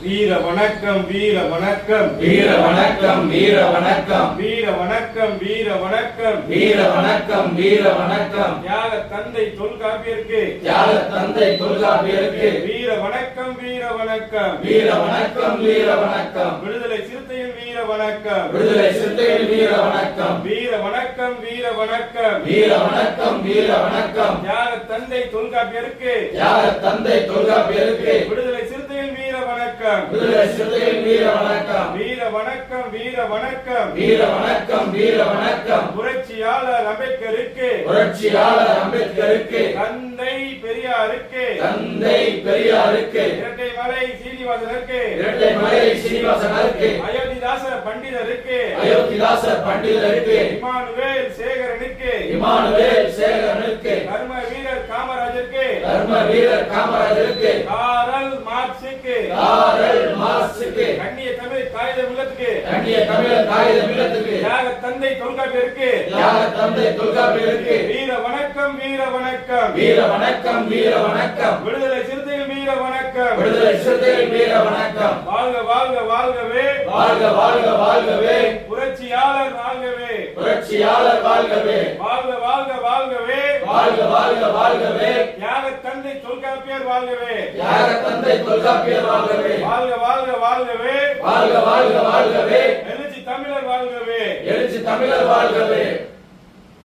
வீர வணக்கம் வீர வணக்கம் வீர வணக்கம் வீர வணக்கம் வீர வணக்கம் வீர வணக்கம் வீர வணக்கம் வீர வணக்கம் தியாக தந்தை தொல்காப்பியருக்கு தியாக தந்தை தொல்காப்பியருக்கு வீர வணக்கம் வீர வணக்கம் வீர வணக்கம் வீர வணக்கம் விடுதலை சிறுத்தைகள் வீர வணக்கம் விடுதலை சிறுத்தைகள் வீர வணக்கம் வீர வணக்கம் வீர வணக்கம் வீர வணக்கம் வீர வணக்கம் தியாக தந்தை தொல்காப்பியருக்கு தியாக தந்தை தொல்காப்பியருக்கு விடுதலை சிறுத்தைகள் வீர வணக்கம் விடுதலை சிறுத்தைகள் வீர வணக்கம் வீர வணக்கம் வீர வணக்கம் வீர வணக்கம் வீர வணக்கம் புரட்சியாளர் அம்பேத்கருக்கு புரட்சியாளர் அம்பேத்கருக்கு தந்தை பெரியாருக்கு தந்தை பெரியாருக்கு இரட்டைமலை சீனிவாசனுக்கு இரட்டைமலை சீனிவாசனுக்கு அயோத்திதாச பண்டிதருக்கு அயோத்திதாச பண்டிதருக்கு இமானுவேல் சேகரனுக்கு இமானுவேல் சேகரனுக்கு கர்ம வீரர் காமராஜருக்கு தர்ம வீரர் காமராஜருக்கு காரல் மார்க்சுக்கு காரல் மார்க்சுக்கு கண்ணிய தமிழ் காகித மில்லத்துக்கு கண்ணிய தமிழர் காகித மில்லத்துக்கு தியாக தந்தை தொல்காப்பியருக்கு தியாக தந்தை தொல்காப்பியருக்கு வீர வணக்கம் வீர வணக்கம் வீர வணக்கம் வீர வணக்கம் விடுதலை சிறுத்தைகள் வீர வணக்கம் விடுதலை சிறுத்தைகள் வீர வணக்கம் வாழ்க வாழ்க வாழ்கவே வாழ்க வாழ்க வாழ்கவே புரட்சியாளர் வாழ்கவே புரட்சியாளர் வாழ்கவே வாழ்க வாழ்க வாழ்கவே வாழ்க வாழ்க வாழ்கவே தியாக தந்தை தொல்காப்பியர் வாழ்கவே தியாக தந்தை தொல்காப்பியர் வாழ்கவே வாழ்க வாழ்க வாழ்கவே வாழ்க வாழ்க வாழ்கவே எழுச்சி தமிழர் வாழ்கவே எழுச்சி தமிழர் வாழ்கவே